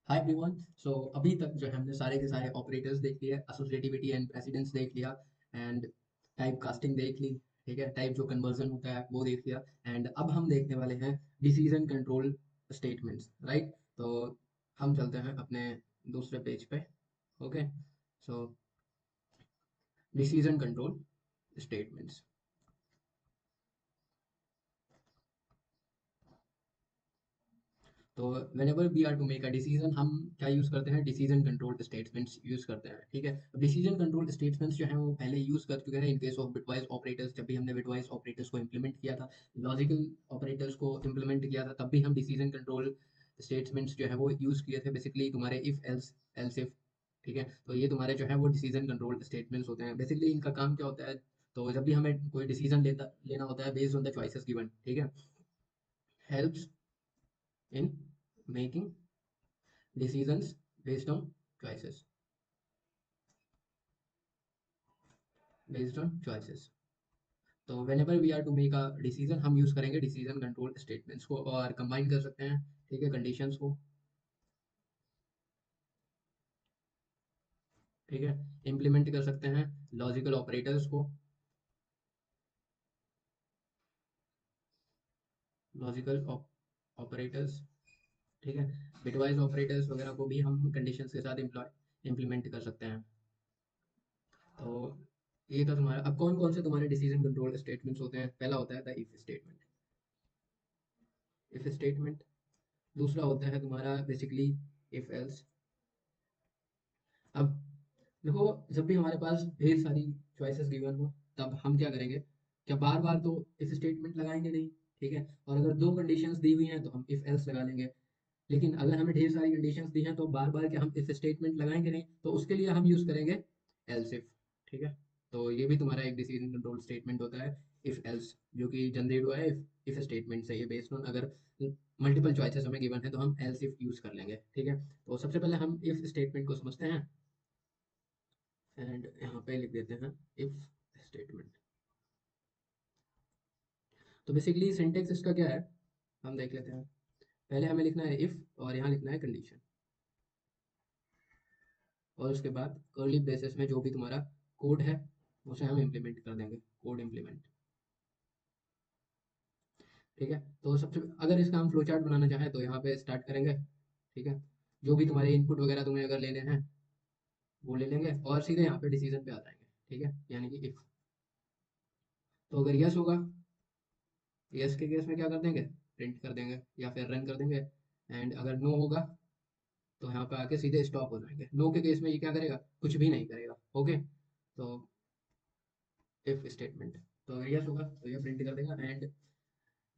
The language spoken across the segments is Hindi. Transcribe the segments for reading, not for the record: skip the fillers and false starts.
Hi everyone. सो अभी तक जो है हमने सारे के सारे ऑपरेटर्स देख लिए, एसोसिएटिविटी एंड प्रेसिडेंस देख लिया, एंड टाइप कास्टिंग देख ली। ठीक है, टाइप जो कन्वर्जन होता है वो देख लिया। एंड अब हम देखने वाले हैं डिसीजन कंट्रोल स्टेटमेंट्स, राइट। तो हम चलते हैं अपने दूसरे पेज पे। Okay, so decision control statements. तो whenever we are to make a decision, हम क्या यूज करते हैं? डिसीजन कंट्रोल स्टेटमेंट्स यूज करते हैं। ठीक है, अब डिसीजन कंट्रोल स्टेटमेंट्स जो है वो पहले यूज कर चुके हैं in case of bitwise operators. जब भी हमने बिटवाइज ऑपरेटर्स को इंप्लीमेंट किया था, लॉजिकल ऑपरेटर्स को इंप्लीमेंट किया था, तब भी हम डिसीजन कंट्रोल स्टेटमेंट्स जो है वो यूज किए थे। बेसिकली तुम्हारे इफ एल्स एल्स इफ। ठीक है, तो ये तुम्हारे जो है वो डिसीजन कंट्रोल स्टेटमेंट्स होते हैं। बेसिकली इनका काम क्या होता है? तो जब भी हमें कोई डिसीजन लेना होता है based on the choices given, ठीक है, helps in making decisions based on choices, based on choices। तो whenever we are to make a decision, हम यूज करेंगे डिसीजन कंट्रोल स्टेटमेंट्स को, और कंबाइन कर सकते हैं, ठीक है, कंडीशंस को। ठीक है, इम्प्लीमेंट कर सकते हैं लॉजिकल ऑपरेटर्स को, लॉजिकल ऑपरेटर्स। ठीक है, बिटवाइज ऑपरेटर्स वगैरह को भी हम कंडीशंस के साथ इम्प्लीमेंट कर सकते हैं। तो ये तो तुम्हारा, अब कौन कौन से तुम्हारे डिसीजन कंट्रोल स्टेटमेंट्स होते हैं? पहला होता है the if statement, if statement. दूसरा होता है तुम्हारा बेसिकली इफ एल्स। अब देखो, जब भी हमारे पास ढेर सारी चॉइसेस गिवन हो, तब हम क्या करेंगे? क्या बार बार तो इफ स्टेटमेंट लगाएंगे नहीं। ठीक है, और अगर दो कंडीशंस दी हुई हैं तो हम इफ एल्स लगा लेंगे। लेकिन अगर हमें ढेर सारी कंडीशंस दी हैं तो बार बार क्या हम इफ स्टेटमेंट लगाएंगे नहीं, तो उसके लिए हम यूज करेंगे एल्स इफ। ठीक है, तो ये भी तुम्हारा एक डिसीजन कंट्रोल स्टेटमेंट होता है, इफ एल्स, जो कि जनरेट हुआ है इफ स्टेटमेंट से। ये बेस्ड ऑन, अगर मल्टीपल चॉइसेस हमें गिवन है तो हम एल्स इफ यूज कर लेंगे। ठीक है, तो सबसे पहले हम इफ स्टेटमेंट को समझते हैं, एंड यहाँ पे लिख देते हैं इफ स्टेटमेंट। तो बेसिकली सिंटेक्स इसका क्या है, हम देख लेते हैं। पहले हमें लिखना है इफ, और यहाँ लिखना है कंडीशन, और उसके बाद कर्ली ब्रेसेस में जो भी तुम्हारा कोड है उसे हम इम्प्लीमेंट कर देंगे, कोड इम्प्लीमेंट। ठीक है, तो सबसे अगर इसका हम फ्लो चार्ट बनाना चाहें तो यहाँ पे स्टार्ट करेंगे। ठीक है, जो भी तुम्हारे इनपुट वगैरह तुम्हें अगर लेने हैं वो ले लेंगे, और सीधे यहाँ पे डिसीजन पे आ जाएंगे। ठीक है, यानी कि इफ। तो अगर यस होगा, यस के केस में क्या कर देंगे? प्रिंट कर देंगे या फिर रन कर देंगे। एंड अगर नो होगा तो यहाँ पे आके सीधे स्टॉप हो जाएंगे। नो के केस में ये क्या करेगा? कुछ भी नहीं करेगा। ओके, तो इफ स्टेटमेंट, तो अगर यस होगा तो ये प्रिंट कर देगा, एंड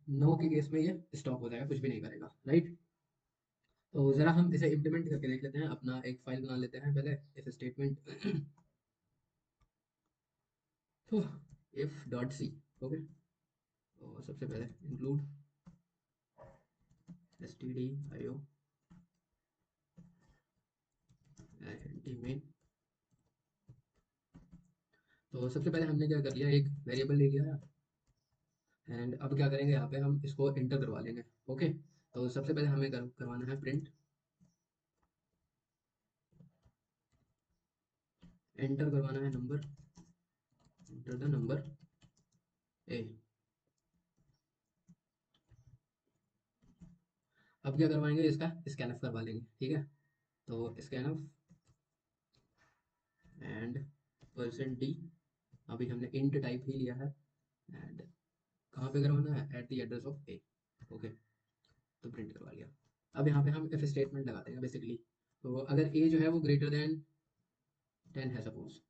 नो के केस में ये स्टॉप हो जाएगा, कुछ भी नहीं करेगा, राइट। तो जरा हम इसे इम्प्लीमेंट करके देख लेते हैं। अपना एक फाइल बना लेते हैं पहले, if statement if dot C. Okay, तो सबसे पहले इंक्लूड stdio main। तो सबसे पहले हमने क्या कर लिया, एक वेरिएबल ले लिया, एंड अब क्या करेंगे? यहाँ पे हम इसको एंटर करवा लेंगे। ओके, तो सबसे पहले हमें करवाना है प्रिंट, एंटर करवाना है number, enter the number A. अब क्या करवाएंगे? इसका स्कैनफ करवा लेंगे। ठीक है, तो स्कैनफ एंड परसेंट डी। अभी हमने इंट टाइप ही लिया है, एंड कहाँ पे करवाना है? At the address of A. Okay, तो प्रिंट करवा लिया। अब यहाँ पे हम इफ स्टेटमेंट लगा देंगे बेसिकली। तो अगर ए जो है वो ग्रेटर देन 10 है सपोज,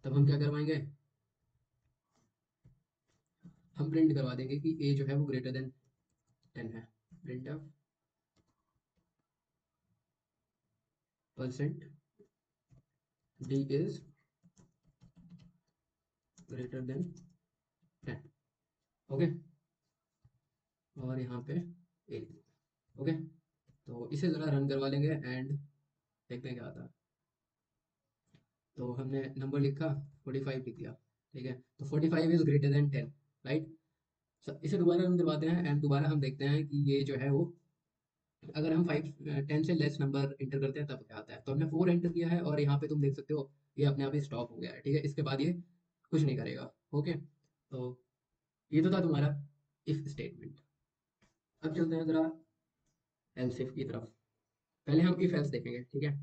तब हम क्या करवाएंगे? हम प्रिंट करवा देंगे कि ए जो है वो ग्रेटर देन 10 है। Print of percent D is greater than 10। Okay, और यहाँ पे ए। ओके, तो इसे ज़रा रन करवा लेंगे एंड देखते हैं क्या आता है। तो हमने नंबर लिखा, 45 लिख दिया। ठीक है, तो 45 इज ग्रेटर देन 10, राइट। इसे दोबारा रन करवाते हैं, एंड दोबारा हम देखते हैं कि ये जो है वो अगर हम 10 से लेस नंबर इंटर करते हैं तब क्या आता है, तो हमने 4 एंटर किया है और यहाँ पे तुम देख सकते हो ये अपने आप ही स्टॉप हो गया है, ठीक है। इसके बाद ये कुछ नहीं करेगा। ओके, तो ये तो था तुम्हारा इफ स्टेटमेंट। अब चलते हैं जरा एल्स इफ की तरफ। पहले हम इफ एल्स देखेंगे, ठीक है।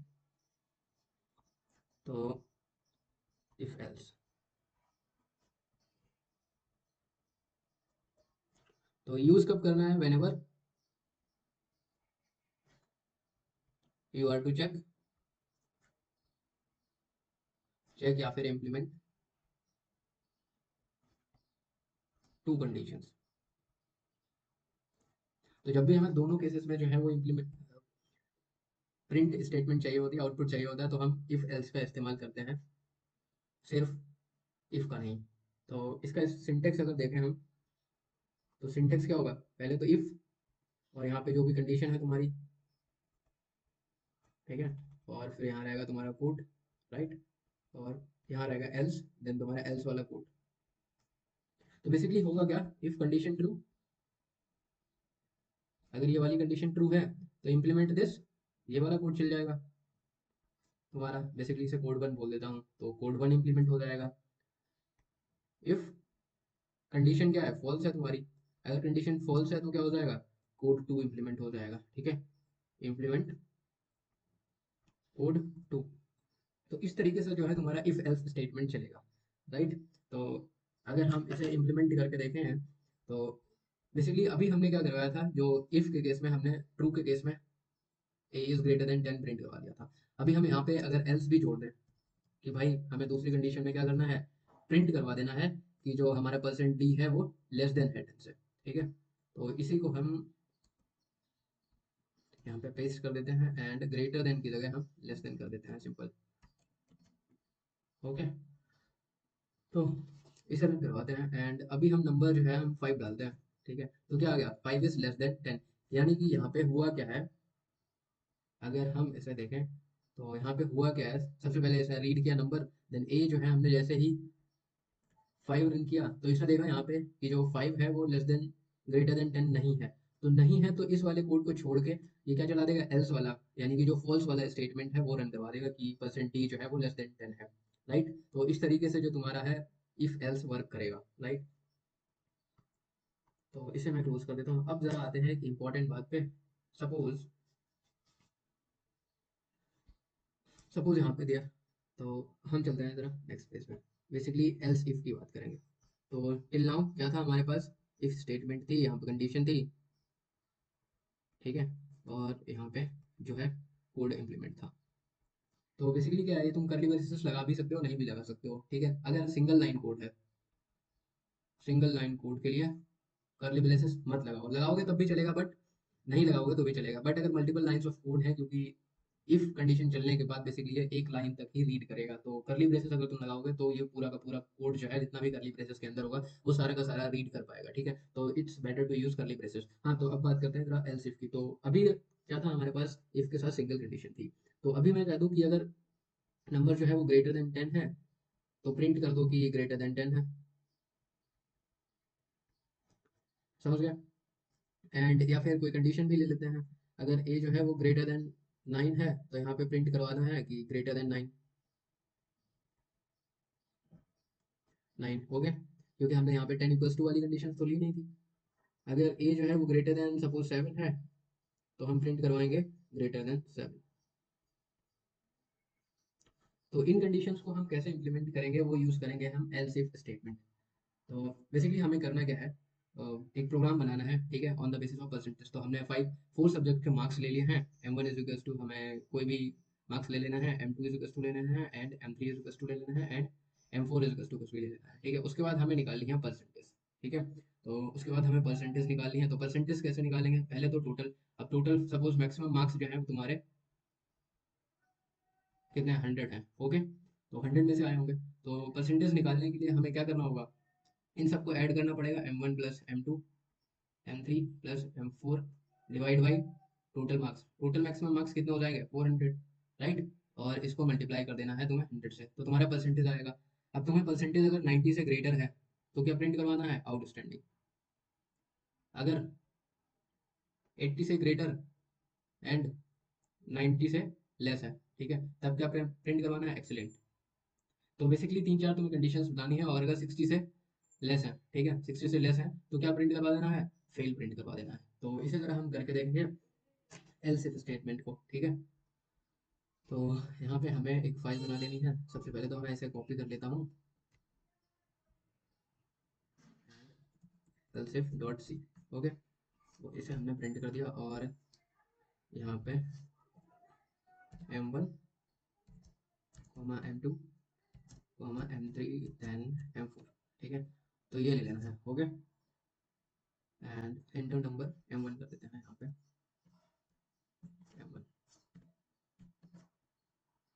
तो इफ एल्स, तो यूज कब करना है, whenever you are to check, check या फिर इम्प्लीमेंट टू कंडीशंस। तो जब भी हमें दोनों केसेस में जो है वो इम्प्लीमेंट प्रिंट स्टेटमेंट चाहिए होती है, आउटपुट चाहिए होता है, तो हम इफ एल्स का इस्तेमाल करते हैं, सिर्फ इफ का नहीं। तो इसका सिंटेक्स अगर देखें हम, तो सिंटेक्स क्या होगा, पहले तो इफ, और यहाँ पे जो भी कंडीशन है तुम्हारी, ठीक है, और फिर यहाँ रहेगा तुम्हारा कोड, राइट, और यहाँ रहेगा एल्स, देन तुम्हारा एल्स वाला कोड। तो बेसिकली होगा क्या, इफ कंडीशन ट्रू, अगर ये वाली कंडीशन ट्रू है तो इम्प्लीमेंट दिस, ये वाला कोड चल जाएगा तुम्हारा। बेसिकली इसे कोड वन बोल देता हूँ, तो कोड वन इम्प्लीमेंट हो जाएगा। इफ कंडीशन क्या है, फॉल्स है तुम्हारी, अगर कंडीशन फॉल्स है तो क्या हो जाएगा, कोड टू इम्प्लीमेंट हो जाएगा, ठीक है, इम्प्लीमेंट कोड टू। तो इस तरीके से जो है तुम्हारा इफ एल्स स्टेटमेंट चलेगा, राइट। तो अगर हम इसे इम्प्लीमेंट करके देखें, तो बेसिकली अभी हमने क्या करवाया था, जो इफ के केस में हमने ट्रू के केस में ए इज ग्रेटर देन 10 प्रिंट करवा दिया था। अभी हम यहाँ पे अगर एल्स भी जोड़ दें कि भाई हमें दूसरी कंडीशन में क्या करना है, प्रिंट करवा देना है कि जो हमारा परसेंट डी है वो लेस देन है 10 से, ठीक है। तो इसी को हम यहाँ पे पेस्ट कर देते हैं, एंड ग्रेटर देन की जगह हम लेस देन कर देते हैं, सिंपल। ओके, तो इसे रन करवाते हैं, एंड अभी हम नंबर जो है हम 5 डालते हैं, ठीक है। तो क्या आ गया, 5 इज लेस देन 10, यानी कि यहाँ पे हुआ क्या है, अगर हम इसे देखें तो यहाँ पे हुआ क्या है, सबसे पहले ऐसा रीड किया नंबर, देन ए जो है हमने जैसे ही 5 रन किया तो इसने देखा यहाँ पे कि जो 5 है वो लेस देन ग्रेटर देन 10 नहीं है। तो नहीं है तो इस वाले कोड को छोड़ के ये क्या चला देगा, एल्स वाला, यानी कि जो फॉल्स वाला स्टेटमेंट है वो रन करवा देगा कि परसेंटेज जो है वो लेस देन 10 है, राइट। तो इस तरीके से जो तुम्हारा है इफ एल्स वर्क करेगा, राइट। तो इसे मैं क्लोज कर देता हूँ। अब जरा आते हैं एक इंपॉर्टेंट बात पे। सपोज सपोज यहाँ पे दिया, तो हम चलते हैं जरा नेक्स्ट पेज पे, बेसिकली एल्स इफ की बात करेंगे। तो टिल नाउ क्या था हमारे पास, इफ स्टेटमेंट थी, यहाँ पे कंडीशन थी, ठीक है, और यहाँ पे जो है कोड इम्प्लीमेंट था। तो बेसिकली क्या है, तुम कर्ली ब्रेसेस लगा भी सकते हो, नहीं भी लगा सकते हो, ठीक है। अगर सिंगल लाइन कोड है, सिंगल लाइन कोड के लिए कर्ली ब्रेसेस मत लगाओ, लगाओगे तब भी चलेगा, बट नहीं लगाओगे तो भी चलेगा। बट अगर मल्टीपल लाइंस ऑफ कोड है, क्योंकि इफ कंडीशन चलने के बाद बेसिकली ये एक लाइन तक ही रीड करेगा, तो कर्ली ब्रेसेस अगर तुम लगाओगे तो ये पूरा का पूरा कोड जो है जितना भी कर्ली ब्रेसेस के अंदर होगा वो सारा का सारा रीड कर पाएगा, ठीक है। तो it's better to use curly braces. हाँ, तो अब बात करते हैं जरा एल्स इफ की। तो अभी क्या था हमारे पास, इफ के साथ सिंगल कंडीशन थी। तो अभी मैं कह दूं कि अगर नंबर जो है वो ग्रेटर देन 10 है, तो प्रिंट कर दो कि ये ग्रेटर देन 10 है, समझ गया। एंड या फिर कोई कंडीशन भी ले लेते हैं, अगर ए जो है वो ग्रेटर देन 9 है तो यहाँ पे प्रिंट करवाना है कि ग्रेटर देन 9, 9 हो गया, क्योंकि हमने यहाँ पे 10 इक्वल्स टू वाली कंडीशन तो ली नहीं थी। अगर ए जो है वो ग्रेटर देन सपोज 7 है, तो हम प्रिंट करवाएंगे ग्रेटर देन 7। तो इन कंडीशंस को हम कैसे इंप्लीमेंट करेंगे, वो यूज करेंगे हम एल्स इफ स्टेटमेंट। तो बेसिकली हमें करना क्या है, एक प्रोग्राम बनाना है, ठीक है, on the basis of percentage. तो हमने 4 सब्जेक्ट के मार्क्स ले लिए हैं, M1 इज इक्वल्स टू, हमें कोई भी मार्क्स ले लेना है, M2 इज इक्वल्स टू ले लेना है, and M3 is equals to ले लेना है, and M4 is equals to कुछ भी ले लेना है, ठीक है। उसके बाद हमें निकालनी है परसेंटेज, ठीक है। तो उसके बाद हमें परसेंटेज निकालनी है, तो परसेंटेज कैसे निकालेंगे, पहले तो टोटल। अब टोटल सपोज मैक्सिमम मार्क्स जो है वो तुम्हारे कितने, 100 हैं, ओके। तो 100 में से आए होंगे, तो परसेंटेज निकालने के लिए हमें क्या करना होगा, इन सबको ऐड करना पड़ेगा, M1 plus M2 M3 plus M4 divide by total marks. Total maximum marks कितने हो जाएंगे, 400, राइट। और इसको मल्टीप्लाई कर देना है तुम्हें 100 से, तो तुम्हारा परसेंटेज आएगा। अब तुम्हें परसेंटेज अगर 90 से ग्रेटर है तो क्या प्रिंट करवाना है, आउटस्टैंडिंग। अगर 80 से ग्रेटर एंड 90 से लेस है, ठीक है, तब क्या प्रिंट करवाना है, एक्सीलेंट। तो बेसिकली तीन चार तुम्हें कंडीशंस बतानी है, और अगर 60 से लेस है, ठीक है, 60 से लेस है तो क्या प्रिंट करवा देना है, फेल प्रिंट करवा देना है। तो इसी तरह हम करके देखेंगे एल्स स्टेटमेंट को, ठीक है। तो यहाँ पे हमें एक फाइल बना लेनी है। सबसे पहले तो मैं इसे कॉपी कर लेता हूँ, एल्सिफ डॉट सी। ओके, तो इसे हमने प्रिंट कर दिया, और यहाँ पे M1 M2 M3 then M4, ठीक है। तो ये ले लेना है, okay. And enter number M1 कर देते हैं यहाँ पे, M1,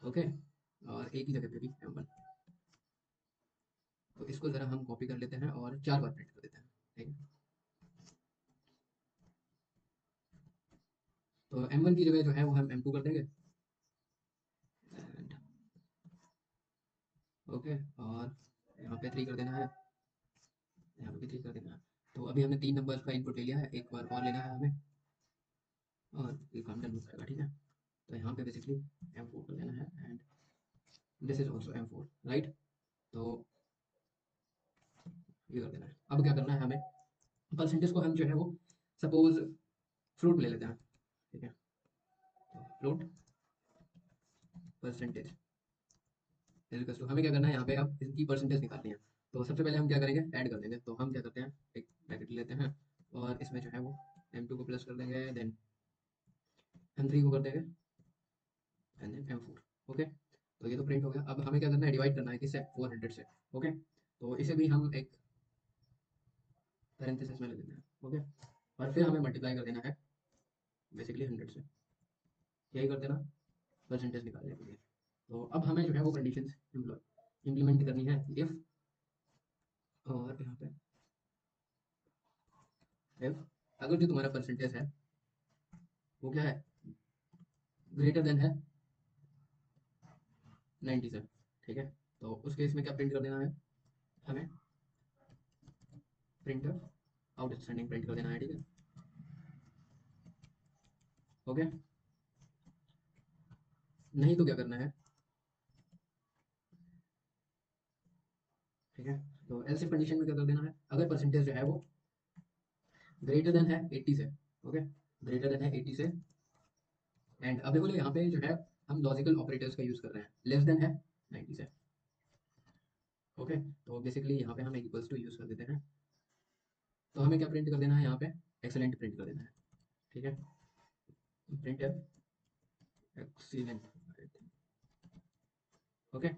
ओके। और एक ही जगह पे भी M1। तो इसको ज़रा हम कॉपी कर लेते हैं और 4 बार प्रिंट कर देते हैं, ठीक है। तो M1 की जगह जो है वो हम M2 कर देंगे, एंड ओके। और यहाँ पे 3 कर देना है, यहाँ पे भी 3 कर देना है। तो अभी हमने 3 नंबर्स का इनपुट ले लिया है, एक बार और लेना है हमें, और ये काम डन हो जाएगा, ठीक है। तो यहाँ पे बेसिकली M4 कर देना है, and this is also M4, right. तो ये कर देना है। अब क्या करना है हमें, परसेंटेज को हम जो है वो सपोज फ्रूट ले लेते हैं, ठीक है। तो फ्रूट परसेंटेज इक्वल्स टू, हमें क्या करना है यहाँ पे, अब इनकी परसेंटेज निकालनी है। तो सबसे पहले हम क्या करेंगे, ऐड कर देंगे। तो हम क्या करते हैं, एक ब्रैकेट लेते हैं, और इसमें जो है वो M2 को प्लस कर देंगे, देन M3 को कर देंगे, एंड देन M4, ओके। तो ये तो प्रिंट हो गया। अब हमें क्या करना है, डिवाइड करना है किससे, 400 से, ओके। तो इसे भी हम एक पैरेंथेसिस में ले लेते हैं, ओके। और फिर हमें मल्टीप्लाई कर देना है बेसिकली 100 से, यही कर देना परसेंटेज निकालने के लिए। तो अब हमें जो है वो कंडीशंस इम्प्लीमेंट करनी है, इफ, और यहाँ पे इफ अगर जो तुम्हारा परसेंटेज है वो क्या है, ग्रेटर देन है 90 से, ठीक है। तो उस केस में क्या प्रिंट कर देना है हमें, प्रिंटर आउटस्टैंडिंग प्रिंट कर देना है, ठीक है, ओके। नहीं तो क्या करना है, ठीक है। तो एल्स इफ कंडीशन में क्या कर देना है, अगर परसेंटेज जो है वो ग्रेटर देन है 80 से, ओके, ग्रेटर देन है 80 से, एंड अब देखो यहाँ पे जो है हम लॉजिकल ऑपरेटर्स का यूज कर रहे हैं, लेस देन है 90 से, ओके। तो बेसिकली यहाँ पे हम इक्वल्स टू यूज कर देते हैं। तो हमें क्या प्रिंट कर देना है यहाँ पे, एक्सेलेंट प्रिंट कर देना है, ठीक है। प्रिंट है एक्सीलेंट, ओके।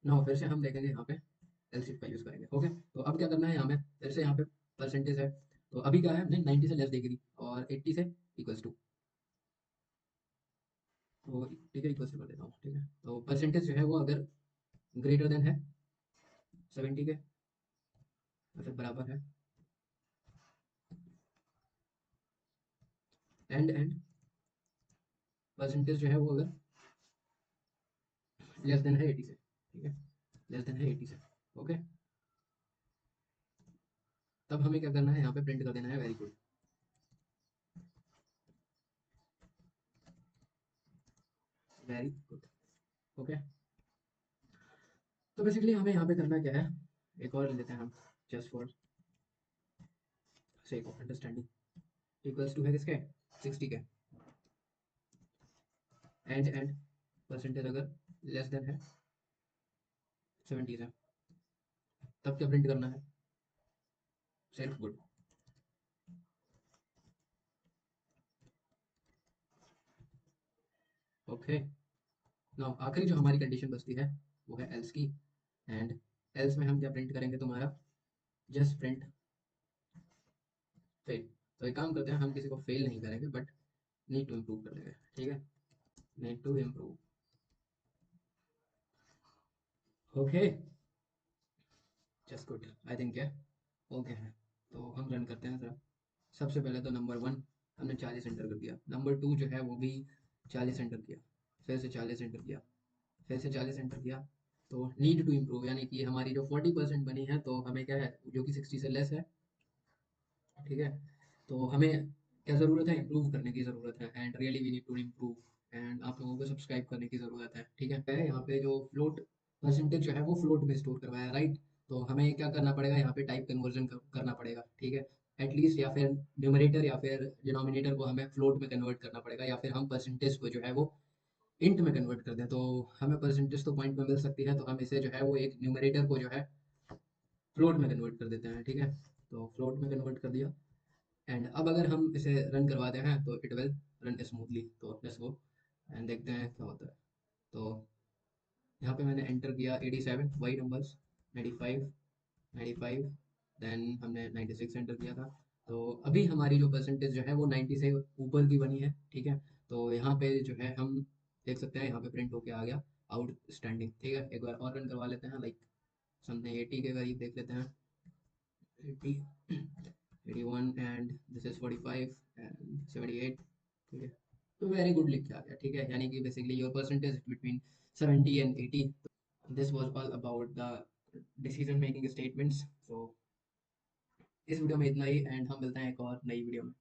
ना फिर से हम देखेंगे यहाँ पे एलसीफ का यूज करेंगे, ओके। तो अब क्या करना है, यहाँ पे फिर से यहाँ पे परसेंटेज है, तो अभी क्या है, हमने 90 से लेस देखी थी, और 80 से इक्वल्स टू, तो ठीक है, इक्वल्स टू कर देता हूँ, ठीक है। तो परसेंटेज जो है वो अगर ग्रेटर देन है 70 के, तो फिर बराबर है, एंड परसेंटेज जो है वो अगर लेस देन है 80 से, ठीक है, लेस देन है 80 से, ओके। तब हमें क्या करना है, यहाँ पे प्रिंट कर देना है very good, very good, okay. तो बेसिकली हमें यहाँ पे करना क्या है, एक और ले लेते हैं हम, just for sake of understanding, equals to है किसके, 60 के, एंड परसेंटेज अगर लेस देन है 70 से, तब क्या प्रिंट करना है, सेल्फ गुड, ओके। नाउ आखिरी जो हमारी कंडीशन बचती है वो है एल्स की, एंड एल्स में हम क्या प्रिंट करेंगे तुम्हारा, जस्ट प्रिंट फेल। तो एक काम करते हैं, हम किसी को फेल नहीं करेंगे, बट नीड टू इम्प्रूव कर देंगे, ठीक है, need to improve, okay, just good, I think क्या ओके है। तो हम रन करते हैं सर। सबसे पहले तो नंबर 1 हमने 40 एंटर कर दिया, नंबर 2 जो है वो भी 40 एंटर किया, फिर से 40 एंटर किया, फिर से 40 एंटर किया। तो नीड टू इम्प्रूव यानी कि हमारी जो 40% बनी है, तो हमें क्या है, जो कि 60 से लेस है, ठीक है। तो हमें क्या ज़रूरत है? इम्प्रूव करने की ज़रूरत है, and really we need to improve, and आप लोगों को सब्सक्राइब करने की ज़रूरत है, ठीक है? यहाँ पे जो फ्लोट परसेंटेज जो है वो फ्लोट में स्टोर करवाया है, राइट? तो हमें क्या करना पड़ेगा, यहाँ पे टाइप कन्वर्जन करना पड़ेगा, ठीक है? एटलीस्ट, या फिर न्यूमरेटर या फिर डिनोमिनेटर को हमें फ्लोट में कन्वर्ट करना पड़ेगा, या फिर हम परसेंटेज को जो है वो इंट में कन्वर्ट कर दें। तो हमें परसेंटेज तो पॉइंट में मिल सकती है, तो हम इसे जो है वो एक न्यूमरेटर को जो है फ्लोट में कन्वर्ट कर देते हैं, ठीक है? तो फ्लोट में कन्वर्ट कर दिया, एंड अब अगर हम इसे रन करवाते हैं तो इट विल रन स्मूथली। तो लेट्स गो एंड देखते हैं क्या होता है। तो यहाँ पे मैंने एंटर किया 87 वही नंबर्स, 95, 95, देन हमने 96 एंटर किया था। तो अभी हमारी जो परसेंटेज जो है वो 90 से ऊपर की बनी है, ठीक है? तो यहाँ पे जो है हम देख सकते हैं, यहाँ पे प्रिंट होके आ गया आउटस्टैंडिंग, ठीक है? एक बार और रन करवा लेते हैं, लाइक समथिंग 80 के करीब देख लेते हैं। 80, 81, एंड दिस इज 45 एंड 78, ठीक है? तो वेरी गुड लिख के आ गया, ठीक है? यानी कि basically your percentage between 70 and 80। This was all about the decision making statements. So इस वीडियो में इतना ही, एंड हम मिलते हैं एक और नई वीडियो में।